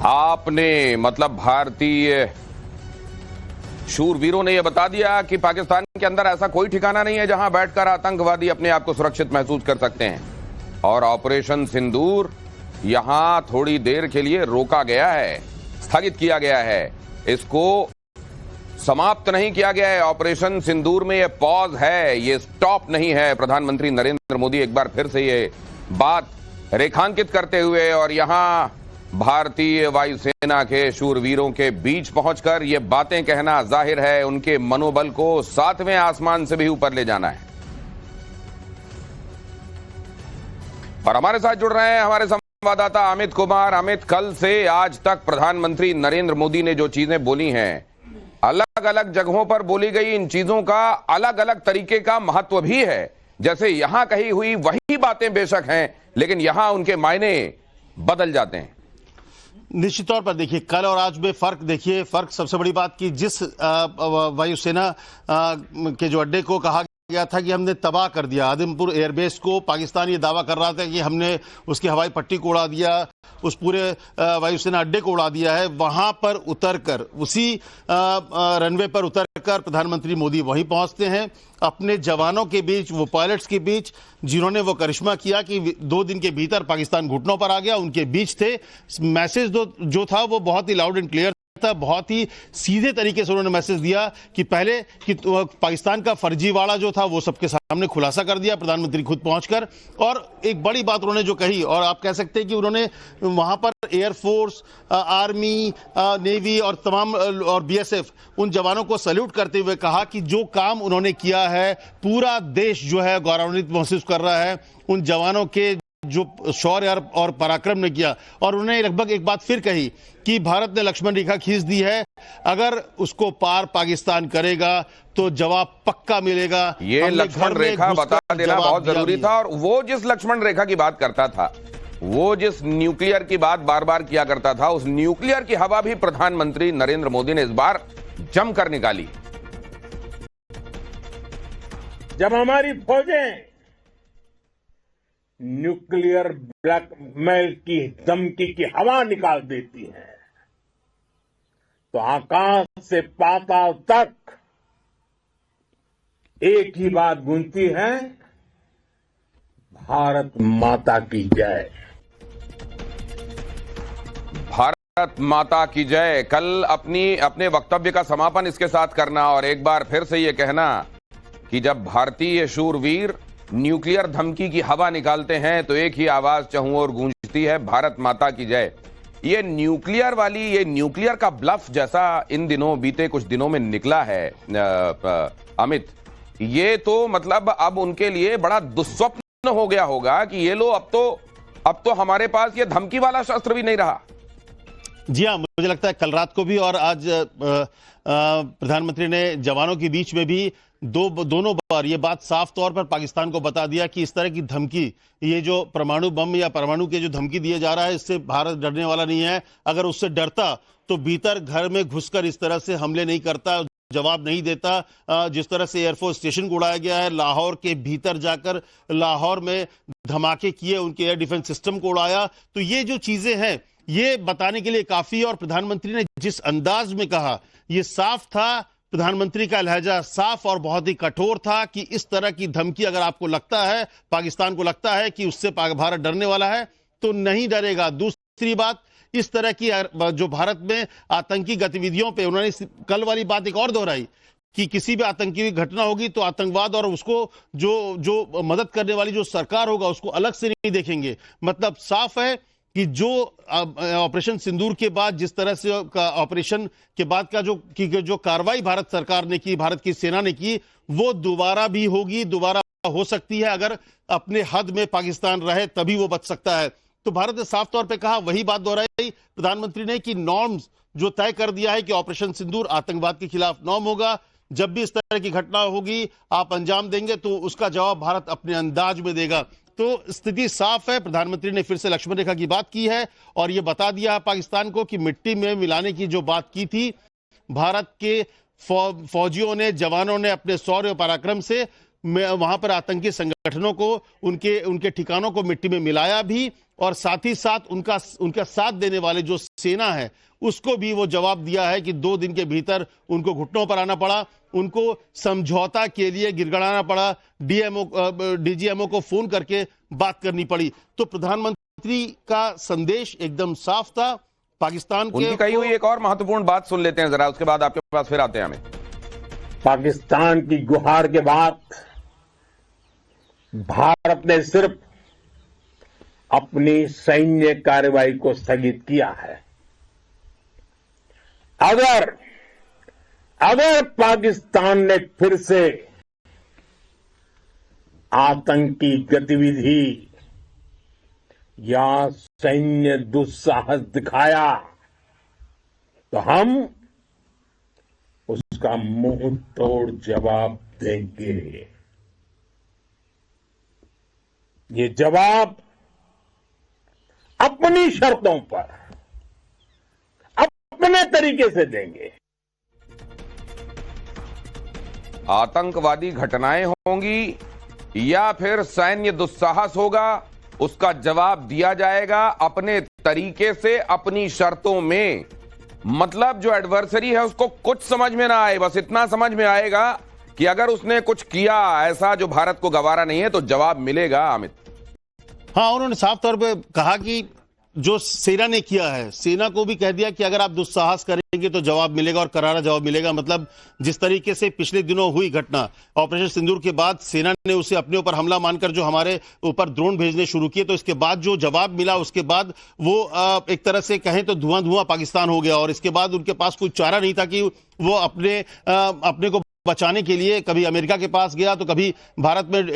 आपने मतलब भारतीय शूरवीरों ने यह बता दिया कि पाकिस्तान के अंदर ऐसा कोई ठिकाना नहीं है जहां बैठकर आतंकवादी अपने आप को सुरक्षित महसूस कर सकते हैं। और ऑपरेशन सिंदूर यहां थोड़ी देर के लिए रोका गया है, स्थगित किया गया है, इसको समाप्त नहीं किया गया है। ऑपरेशन सिंदूर में यह पॉज है, यह स्टॉप नहीं है। प्रधानमंत्री नरेंद्र मोदी एक बार फिर से ये बात रेखांकित करते हुए और यहां भारतीय वायुसेना के शूरवीरों के बीच पहुंचकर ये बातें कहना जाहिर है उनके मनोबल को 7वें आसमान से भी ऊपर ले जाना है। और हमारे साथ जुड़ रहे हैं हमारे संवाददाता अमित कुमार। अमित, कल से आज तक प्रधानमंत्री नरेंद्र मोदी ने जो चीजें बोली हैं, अलग अलग जगहों पर बोली गई इन चीजों का अलग अलग तरीके का महत्व भी है। जैसे यहां कही हुई वही बातें बेशक हैं, लेकिन यहां उनके मायने बदल जाते हैं। निश्चित तौर पर देखिए, कल और आज में फर्क देखिए। फर्क सबसे बड़ी बात कि जिस वायुसेना के जो अड्डे को कहा गया था कि हमने तबाह कर दिया, आदिमपुर एयरबेस को पाकिस्तान ये दावा कर रहा था कि हमने उसकी हवाई पट्टी को उड़ा दिया, उस पूरे वायुसेना अड्डे को उड़ा दिया है। वहां पर उतरकर, उसी रनवे पर उतरकर प्रधानमंत्री मोदी वहीं पहुंचते हैं, अपने जवानों के बीच, वो पायलट्स के बीच जिन्होंने वो करिश्मा किया कि 2 दिन के भीतर पाकिस्तान घुटनों पर आ गया, उनके बीच थे। मैसेज जो था वो बहुत ही लाउड एंड क्लियर था, बहुत ही सीधे तरीके से उन्होंने मैसेज दिया कि पहले कि पाकिस्तान का फर्जीवाड़ा जो था वो सबके सामने खुलासा कर दिया प्रधानमंत्री खुद पहुंचकर। और एक बड़ी बात उन्होंने जो कही, और आप कह सकते हैं कि उन्होंने वहां पर एयरफोर्स, आर्मी, नेवी और तमाम और बीएसएफ उन जवानों को सैल्यूट करते हुए कहा कि जो काम उन्होंने किया है पूरा देश जो है गौरवान्वित महसूस कर रहा है उन जवानों के जो शौर्य और पराक्रम ने किया। और उन्होंने लगभग एक बात फिर कही कि भारत ने लक्ष्मण रेखा खींच दी है, अगर उसको पार पाकिस्तान करेगा तो जवाब पक्का मिलेगा। ये लक्ष्मण रेखा बता देना बहुत जरूरी था। और वो जिस लक्ष्मण रेखा की बात करता था, वो जिस न्यूक्लियर की बात बार बार किया करता था, उस न्यूक्लियर की हवा भी प्रधानमंत्री नरेंद्र मोदी ने इस बार जमकर निकाली। जब हमारी फौजें न्यूक्लियर ब्लैकमेल की धमकी की हवा निकाल देती है तो आकाश से पाताल तक एक ही बात गूंजती है, भारत माता की जय। भारत माता की जय। कल अपने वक्तव्य का समापन इसके साथ करना और एक बार फिर से यह कहना कि जब भारतीय शूरवीर न्यूक्लियर धमकी की हवा निकालते हैं तो एक ही आवाज चहुं ओर गूंजती है, भारत माता की जय। ये न्यूक्लियर का ब्लफ जैसा इन दिनों, बीते कुछ दिनों में निकला है अमित, ये तो मतलब अब उनके लिए बड़ा दुस्वप्न हो गया होगा कि ये लो अब तो हमारे पास ये धमकी वाला शस्त्र भी नहीं रहा। जी हाँ, मुझे लगता है कल रात को भी और आज प्रधानमंत्री ने जवानों के बीच में भी दोनों बार ये बात साफ तौर पर पाकिस्तान को बता दिया कि इस तरह की धमकी, ये जो परमाणु बम या परमाणु के जो धमकी दिए जा रहा है, इससे भारत डरने वाला नहीं है। अगर उससे डरता तो भीतर घर में घुसकर इस तरह से हमले नहीं करता, जवाब नहीं देता। जिस तरह से एयरफोर्स स्टेशन को उड़ाया गया है, लाहौर के भीतर जाकर लाहौर में धमाके किए, उनके एयर डिफेंस सिस्टम को उड़ाया, तो ये जो चीजें हैं ये बताने के लिए काफी। और प्रधानमंत्री ने जिस अंदाज में कहा, ये साफ था, प्रधानमंत्री का लहजा साफ और बहुत ही कठोर था कि इस तरह की धमकी अगर आपको लगता है, पाकिस्तान को लगता है कि उससे भारत डरने वाला है तो नहीं डरेगा। दूसरी बात, इस तरह की जो भारत में आतंकी गतिविधियों पे उन्होंने कल वाली बात एक और दोहराई कि किसी भी आतंकी घटना होगी तो आतंकवाद और उसको जो मदद करने वाली जो सरकार होगा उसको अलग से नहीं देखेंगे। मतलब साफ है कि जो ऑपरेशन सिंदूर के बाद जिस तरह से ऑपरेशन के बाद का जो कार्रवाई भारत सरकार ने की, भारत की सेना ने की, वो दोबारा भी होगी, दोबारा हो सकती है। अगर अपने हद में पाकिस्तान रहे तभी वो बच सकता है। तो भारत ने साफ तौर पे कहा, वही बात दोहराई प्रधानमंत्री ने कि नॉर्म्स जो तय कर दिया है कि ऑपरेशन सिंदूर आतंकवाद के खिलाफ नॉर्म होगा, जब भी इस तरह की घटना होगी आप अंजाम देंगे तो उसका जवाब भारत अपने अंदाज में देगा। तो स्थिति साफ है। प्रधानमंत्री ने फिर से लक्ष्मण रेखा की बात की है और यह बता दिया है पाकिस्तान को कि मिट्टी में मिलाने की जो बात की थी, भारत के फौजियों ने, जवानों ने अपने शौर्य और पराक्रम से वहां पर आतंकी संगठनों को, उनके ठिकानों को मिट्टी में मिलाया भी, और साथ ही साथ उनका साथ देने वाले जो सेना है उसको भी वो जवाब दिया है कि 2 दिन के भीतर उनको घुटनों पर आना पड़ा, उनको समझौता के लिए गिड़गिड़ाना पड़ा, डीजीएमओ को फोन करके बात करनी पड़ी। तो प्रधानमंत्री का संदेश एकदम साफ था। पाकिस्तान के उनकी कही हुई एक और महत्वपूर्ण बात सुन लेते हैं जरा, उसके बाद आपके पास फिर आते हैं हमें। पाकिस्तान की गुहार के बाद भारत ने सिर्फ अपनी सैन्य कार्रवाई को स्थगित किया है। अगर पाकिस्तान ने फिर से आतंकी गतिविधि या सैन्य दुस्साहस दिखाया तो हम उसका मुंह तोड़ जवाब देंगे। ये जवाब अपनी शर्तों पर, अपने तरीके से देंगे। आतंकवादी घटनाएं होंगी या फिर सैन्य दुस्साहस होगा, उसका जवाब दिया जाएगा अपने तरीके से, अपनी शर्तों में। मतलब जो एडवर्सरी है उसको कुछ समझ में ना आए, बस इतना समझ में आएगा कि अगर उसने कुछ किया ऐसा जो भारत को गवारा नहीं है तो जवाब मिलेगा। अमित, हाँ, उन्होंने साफ तौर पे कहा कि जो सेना ने किया है, सेना को भी कह दिया कि अगर आप दुस्साहस करेंगे तो जवाब मिलेगा और करारा जवाब मिलेगा। मतलब जिस तरीके से पिछले दिनों हुई घटना ऑपरेशन सिंदूर के बाद सेना ने उसे अपने ऊपर हमला मानकर जो हमारे ऊपर ड्रोन भेजने शुरू किए, तो इसके बाद जो जवाब मिला उसके बाद वो एक तरह से कहें तो धुआं धुआं पाकिस्तान हो गया। और इसके बाद उनके पास कोई चारा नहीं था कि वो अपने को बचाने के लिए कभी अमेरिका के पास गया तो कभी भारत में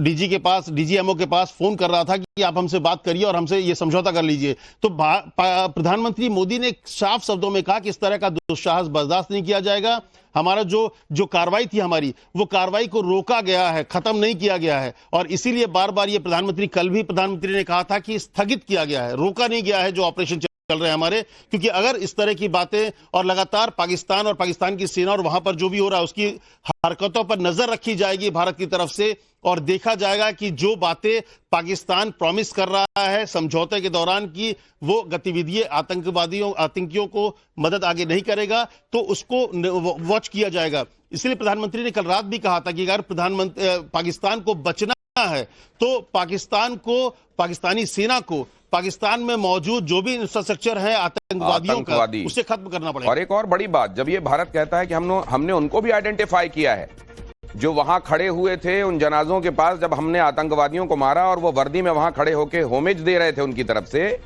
डीजीएमओ के पास फोन कर रहा था कि आप हमसे बात करिए और हमसे ये समझौता कर लीजिए। तो प्रधानमंत्री मोदी ने साफ शब्दों में कहा कि इस तरह का दुस्साहस बर्दाश्त नहीं किया जाएगा। हमारा जो कार्रवाई थी हमारी, वो कार्रवाई को रोका गया है, खत्म नहीं किया गया है। और इसीलिए बार बार ये प्रधानमंत्री, कल भी प्रधानमंत्री ने कहा था कि स्थगित किया गया है, रोका नहीं गया है जो ऑपरेशन चल रहे हैं हमारे। क्योंकि अगर इस तरह की बातें और लगातार पाकिस्तान और पाकिस्तान की सेना और वहां पर जो भी हो रहा है उसकी हरकतों पर नजर रखी जाएगी भारत की तरफ से, और देखा जाएगा कि जो बातें पाकिस्तान प्रॉमिस कर रहा है समझौते के दौरान की वो गतिविधियां आतंकियों को मदद आगे नहीं करेगा, तो उसको वॉच किया जाएगा। इसलिए प्रधानमंत्री ने कल रात भी कहा था कि अगर पाकिस्तान को बचना है तो पाकिस्तानी सेना को पाकिस्तान में मौजूद जो भी इंफ्रास्ट्रक्चर है आतंकवादियों का, उसे खत्म करना पड़ेगा। और एक और बड़ी बात, जब ये भारत कहता है कि हमने उनको भी आइडेंटिफाई किया है जो वहां खड़े हुए थे उन जनाजों के पास जब हमने आतंकवादियों को मारा और वो वर्दी में वहां खड़े होकर होमेज दे रहे थे उनकी तरफ से,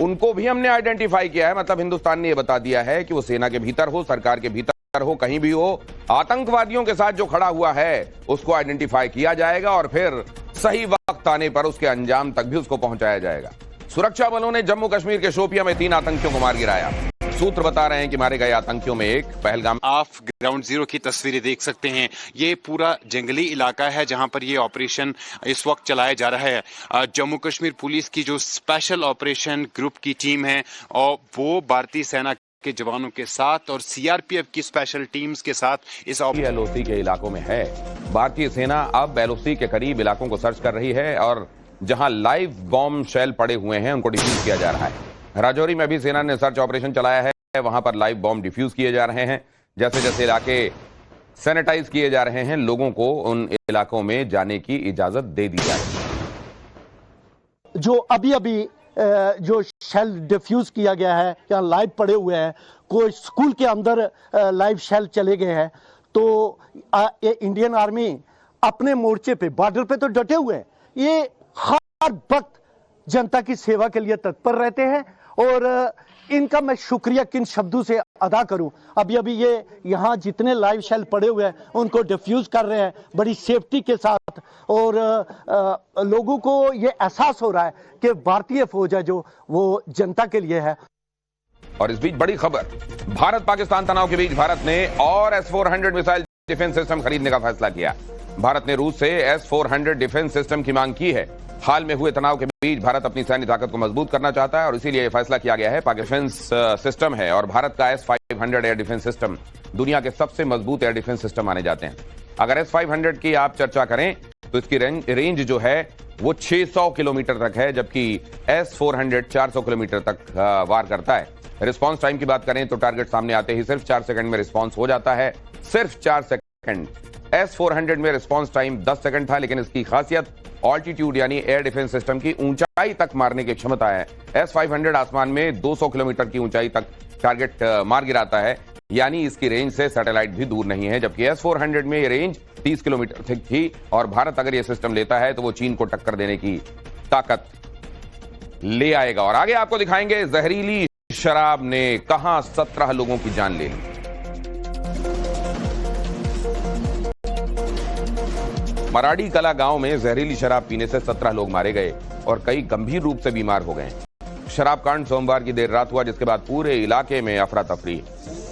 उनको भी हमने आइडेंटिफाई किया है। मतलब हिंदुस्तान ने यह बता दिया है कि वो सेना के भीतर हो, सरकार के भीतर हो, कहीं भी हो, आतंकवादियों के साथ जो खड़ा हुआ है उसको आइडेंटिफाई किया जाएगा और फिर सही वक्त आने पर उसके अंजाम तक भी उसको पहुंचाया जाएगा। सुरक्षा बलों ने जम्मू कश्मीर के शोपियां में 3 आतंकियों को मार गिराया। सूत्र बता रहे हैं कि मारे गए आतंकियों में एक पहलगाम। आप ग्राउंड जीरो की तस्वीरें देख सकते हैं। ये पूरा जंगली इलाका है जहां पर ये ऑपरेशन इस वक्त चलाया जा रहा है। जम्मू कश्मीर पुलिस की जो स्पेशल ऑपरेशन ग्रुप की टीम है और वो भारतीय सेना के जवानों के साथ और सीआरपीएफ की स्पेशल टीम्स के साथ इस एलओसी के इलाकों में है। भारतीय सेना अब एलओसी के करीब इलाकों को सर्च कर रही है और जहां लाइव बॉम्ब शेल पड़े हुए हैं उनको डिफ्यूज किया जा रहा है। राजौरी में भी सेना ने सर्च ऑपरेशन चलाया है, वहां पर लाइव बॉम्ब डिफ्यूज किए जा रहे हैं। जैसे जैसे इलाके सैनिटाइज किए जा रहे हैं, लोगों को उन इलाकों में जाने की इजाजत दे दी जा रही है। जो अभी जो शेल डिफ्यूज किया गया है, क्या लाइव पड़े हुए हैं, कोई स्कूल के अंदर लाइव शेल चले गए हैं, तो ये इंडियन आर्मी अपने मोर्चे पे, बॉर्डर पे तो डटे हुए हैं। ये हर वक्त जनता की सेवा के लिए तत्पर रहते हैं और इनका मैं शुक्रिया किन शब्दों से अदा करूं। अभी ये यहाँ जितने लाइव शेल पड़े हुए हैं उनको डिफ्यूज कर रहे हैं बड़ी सेफ्टी के साथ, और लोगों को ये एहसास हो रहा है कि भारतीय फौज है जो वो जनता के लिए है। और इस बीच बड़ी खबर, भारत पाकिस्तान तनाव के बीच भारत ने और S-400 मिसाइल डिफेंस सिस्टम खरीदने का फैसला किया। भारत ने रूस से S-400 डिफेंस सिस्टम की मांग की है। हाल में हुए तनाव के बीच भारत अपनी सैन्य ताकत को मजबूत करना चाहता है और इसीलिए यह फैसला किया गया है। पाकिस्तान सिस्टम है और भारत का S-500 एयर डिफेंस सिस्टम दुनिया के सबसे मजबूत एयर डिफेंस सिस्टम माने जाते हैं। अगर S500 की आप चर्चा करें तो इसकी रेंज जो है वो 600 किलोमीटर तक है, जबकि S400 400 किलोमीटर तक वार करता है। रिस्पांस टाइम की बात करें तो टारगेट सामने आते ही सिर्फ 4 सेकंड में रिस्पांस हो जाता है, सिर्फ 4 सेकंड। S400 में रिस्पांस टाइम 10 सेकंड था, लेकिन इसकी खासियत ऑल्टीट्यूड यानी एयर डिफेंस सिस्टम की ऊंचाई तक मारने की क्षमता है। S500 आसमान में 200 किलोमीटर की ऊंचाई तक टारगेट मार गिराता है, यानी इसकी रेंज से सैटेलाइट भी दूर नहीं है, जबकि S400 में ये रेंज 30 किलोमीटर तक थी और भारत अगर ये सिस्टम लेता है तो वो चीन को टक्कर देने की ताकत ले आएगा। और आगे आपको दिखाएंगे जहरीली शराब ने कहां 17 लोगों की जान ले ली। मराड़ी कला गांव में जहरीली शराब पीने से 17 लोग मारे गए और कई गंभीर रूप से बीमार हो गए। शराब कांड सोमवार की देर रात हुआ, जिसके बाद पूरे इलाके में अफरा तफरी।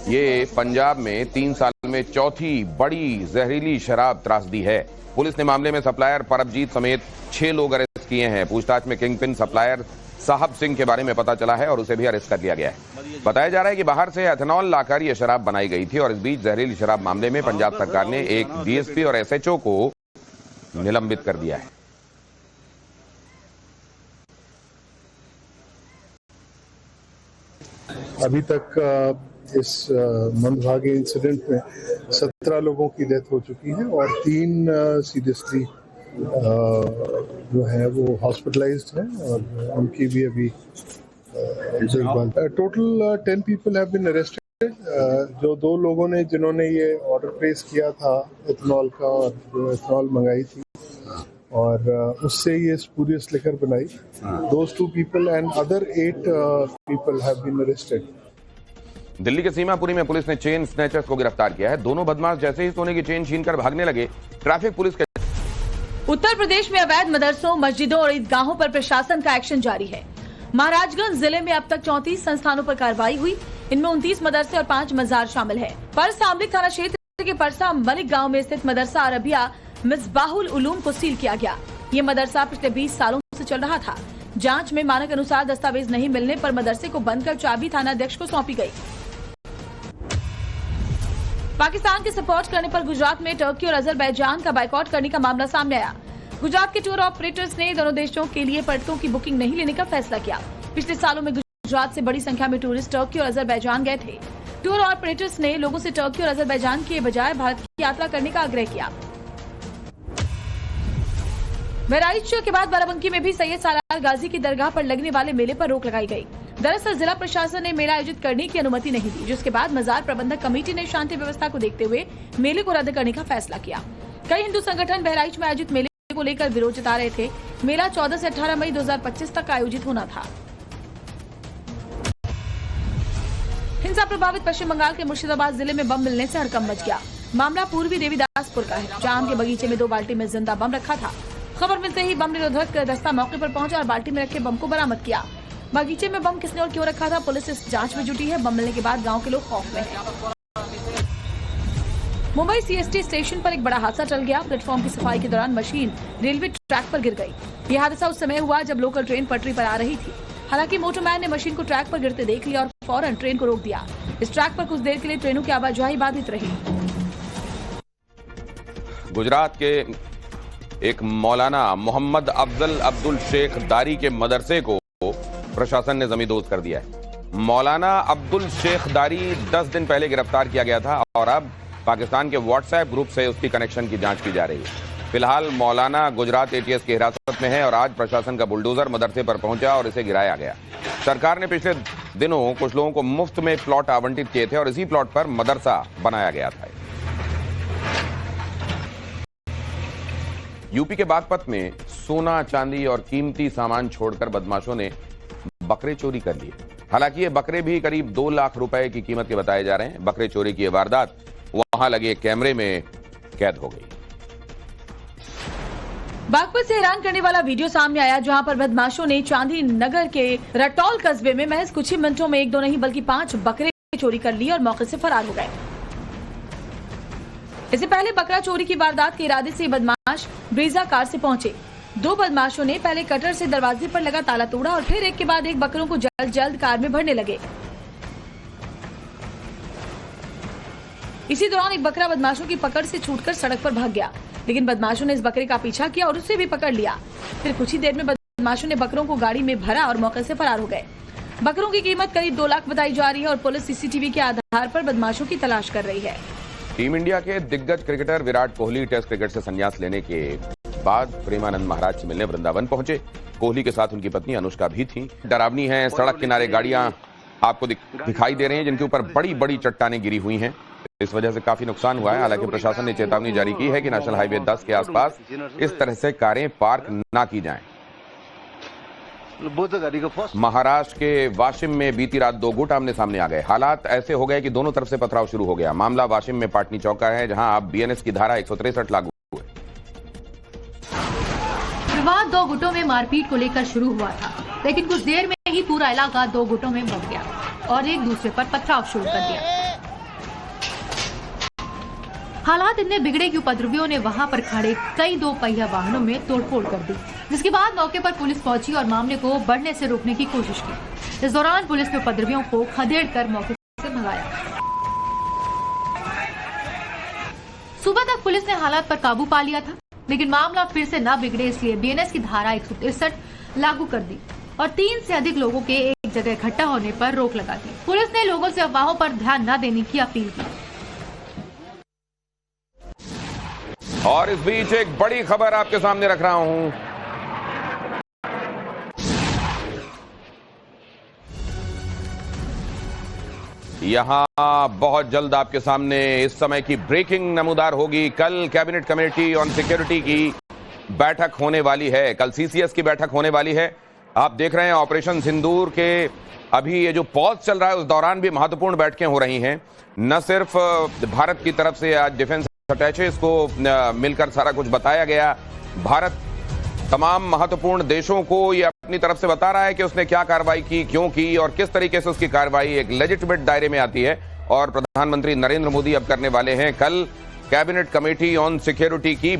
ये पंजाब में 3 साल में चौथी बड़ी जहरीली शराब त्रासदी है। पुलिस ने मामले में सप्लायर परमजीत समेत 6 लोग अरेस्ट किए हैं। पूछताछ में किंगपिन सप्लायर साहब सिंह के बारे में पता चला है और उसे भी अरेस्ट कर लिया गया है। बताया जा रहा है कि बाहर से एथेनॉल लाकर यह शराब बनाई गई थी और इस बीच जहरीली शराब मामले में पंजाब सरकार ने एक डीएसपी और एसएचओ को निलंबित कर दिया है। अभी तक इस मंदभागी इंसिडेंट में 17 लोगों की डेथ हो चुकी है और 3 सीरियसली जो है वो हॉस्पिटलाइज्ड हैं और उनकी भी अभी देखभाल। Total 10 people have been arrested. जो 2 लोगों ने जिन्होंने ये ऑर्डर प्लेस किया था एथेनॉल का और जो एथेनॉल मंगाई थी और उससे ये स्पूरियस लिकर बनाई, those 2 people and other 8 people have been arrested. Delhi के सीमापुरी में पुलिस ने चेन स्नैचर्स को गिरफ्तार किया है। दोनों बदमाश जैसे ही सोने की चेन छीनकर भागने लगे, ट्रैफिक पुलिस के। उत्तर प्रदेश में अवैध मदरसों, मस्जिदों और ईदगाहों पर प्रशासन का एक्शन जारी है। महाराजगंज जिले में अब तक 34 संस्थानों पर कार्रवाई हुई। इनमें 29 मदरसे और 5 मजार शामिल है। परसा अमलिक थाना क्षेत्र के परसा मलिक गाँव में स्थित मदरसा अरबिया मिसबाहुल उलूम को सील किया गया। ये मदरसा पिछले 20 सालों से चल रहा था। जांच में मानक अनुसार दस्तावेज नहीं मिलने पर मदरसे को बंद कर चाबी थाना अध्यक्ष को सौंपी गई। पाकिस्तान के सपोर्ट करने पर गुजरात में टर्की और अजरबैजान का बाइकआउट करने का मामला सामने आया। गुजरात के टूर ऑपरेटर्स ने दोनों देशों के लिए पर्यटकों की बुकिंग नहीं लेने का फैसला किया। पिछले सालों में गुजरात से बड़ी संख्या में टूरिस्ट टर्की और अजरबैजान गए थे। टूर ऑपरेटर्स ने लोगों से टर्की और अजरबैजान के बजाय भारत की यात्रा करने का आग्रह किया। बहराइच के बाद बाराबंकी में भी सैयद सालार गाजी की दरगाह पर लगने वाले मेले पर रोक लगाई गई। दरअसल जिला प्रशासन ने मेला आयोजित करने की अनुमति नहीं दी, जिसके बाद मजार प्रबंधक कमेटी ने शांति व्यवस्था को देखते हुए मेले को रद्द करने का फैसला किया। कई हिंदू संगठन बहराइच में आयोजित मेले को लेकर विरोध जता रहे थे। मेला 14 से 18 मई 2025 तक आयोजित होना था। हिंसा प्रभावित पश्चिम बंगाल के मुर्शिदाबाद जिले में बम मिलने से हड़कंप मच गया। मामला पूर्वी देवीदासपुर का है। जाम के बगीचे में 2 बाल्टी में जिंदा बम रखा था। खबर मिलते ही बम निरोधक दस्ता मौके पर पहुंचा और बाल्टी में रखे बम को बरामद किया। बगीचे में बम किसने और क्यों रखा था, पुलिस इस जांच में जुटी है। बम मिलने के बाद गांव के लोग खौफ में हैं। मुंबई सीएसटी स्टेशन पर एक बड़ा हादसा टल गया। प्लेटफॉर्म की सफाई के दौरान मशीन रेलवे ट्रैक पर गिर गई। यह हादसा उस समय हुआ जब लोकल ट्रेन पटरी पर आ रही थी। हालांकि मोटरमैन ने मशीन को ट्रैक पर गिरते देख लिया और फौरन ट्रेन को रोक दिया। इस ट्रैक पर कुछ देर के लिए ट्रेनों की आवाजाही बाधित रही। गुजरात के एक मौलाना मोहम्मद अफजल अब्दुल शेख दारी के मदरसे को प्रशासन ने जमींदोज कर दिया है। मौलाना अब्दुल शेख दारी 10 दिन पहले गिरफ्तार किया गया था और अब पाकिस्तान के व्हाट्सएप ग्रुप से उसकी कनेक्शन की जांच की जा रही है। फिलहाल मौलाना गुजरात एटीएस की हिरासत में है और आज प्रशासन का बुलडोजर मदरसे पर पहुंचा और इसे गिराया गया। सरकार ने पिछले दिनों कुछ लोगों को मुफ्त में प्लॉट आवंटित किए थे और इसी प्लॉट पर मदरसा बनाया गया था। यूपी के बागपत में सोना, चांदी और कीमती सामान छोड़कर बदमाशों ने बकरे चोरी कर लिए। हालांकि ये बकरे भी करीब 2 लाख रुपए की कीमत के बताए जा रहे हैं। बकरे चोरी की वारदात वहां लगे कैमरे में कैद हो गई। बागपत से हैरान करने वाला वीडियो सामने आया, जहां पर बदमाशों ने चांदी नगर के रटौल कस्बे में महज कुछ ही मिनटों में 1-2 नहीं बल्कि 5 बकरे चोरी कर लिए और मौके से फरार हो गए। इससे पहले बकरा चोरी की वारदात के इरादे से बदमाश ब्रीजा कार से पहुंचे। 2 बदमाशों ने पहले कटर से दरवाजे पर लगा ताला तोड़ा और फिर एक के बाद एक बकरों को जल्द कार में भरने लगे। इसी दौरान एक बकरा बदमाशों की पकड़ से छूटकर सड़क पर भाग गया, लेकिन बदमाशों ने इस बकरे का पीछा किया और उसे भी पकड़ लिया। फिर कुछ ही देर में बदमाशों ने बकरों को गाड़ी में भरा और मौके से फरार हो गए। बकरों की कीमत करीब 2 लाख बताई जा रही है और पुलिस सीसीटीवी के आधार पर बदमाशों की तलाश कर रही है। टीम इंडिया के दिग्गज cricketer Virat Kohli test cricket से संन्यास लेने के बाद प्रेमानंद महाराज से मिलने वृंदावन पहुंचे। कोहली के साथ उनकी पत्नी अनुष्का भी थी। डरावनी है, सड़क किनारे गाड़ियां आपको दिखाई दे रही हैं जिनके ऊपर बड़ी बड़ी चट्टानें गिरी हुई हैं। इस वजह से काफी नुकसान हुआ है। हालांकि प्रशासन ने चेतावनी जारी की है कि नेशनल हाईवे 10 के आसपास इस तरह से कारें पार्क ना की जाएं। महाराष्ट्र के वाशिम में बीती रात 2 गुट आमने सामने आ गए। हालात ऐसे हो गए कि दोनों तरफ से पथराव शुरू हो गया। मामला वाशिम में पाटनी चौक का है, जहां अब बीएनएस की धारा 163 लागू हुई। विवाद 2 गुटों में मारपीट को लेकर शुरू हुआ था, लेकिन कुछ देर में ही पूरा इलाका 2 गुटों में बंट गया और एक दूसरे पर पथराव शुरू कर दिया। हालात इतने बिगड़े कि उपद्रवियों ने वहां पर खड़े कई 2 पहिया वाहनों में तोड़फोड़ कर दी, जिसके बाद मौके पर पुलिस पहुंची और मामले को बढ़ने से रोकने की कोशिश की। इस दौरान पुलिस ने उपद्रवियों को खदेड़कर मौके से भगाया। सुबह तक पुलिस ने हालात पर काबू पा लिया था, लेकिन मामला फिर से न बिगड़े इसलिए बीएनएस की धारा 163 लागू कर दी और 3 से अधिक लोगों के एक जगह इकट्ठा होने पर रोक लगा दी। पुलिस ने लोगों से अफवाहों पर ध्यान न देने की अपील की। और इस बीच एक बड़ी खबर आपके सामने रख रहा हूं। यहां बहुत जल्द आपके सामने इस समय की ब्रेकिंग नमूदार होगी। कल कैबिनेट कमेटी ऑन सिक्योरिटी की बैठक होने वाली है। कल सीसीएस की बैठक होने वाली है। आप देख रहे हैं ऑपरेशन सिंदूर के अभी ये जो पॉज चल रहा है उस दौरान भी महत्वपूर्ण बैठकें हो रही हैं। न सिर्फ भारत की तरफ से आज डिफेंस अटैचेस को मिलकर सारा कुछ बताया गया, भारत तमाम महत्वपूर्ण देशों को ये अपनी तरफ से बता रहा है कि उसने क्या कार्रवाई की, क्यों की और किस तरीके से उसकी कार्रवाई एक लेजिटिमेट दायरे में आती है। और प्रधानमंत्री नरेंद्र मोदी अब करने वाले हैं कल कैबिनेट कमेटी ऑन सिक्योरिटी की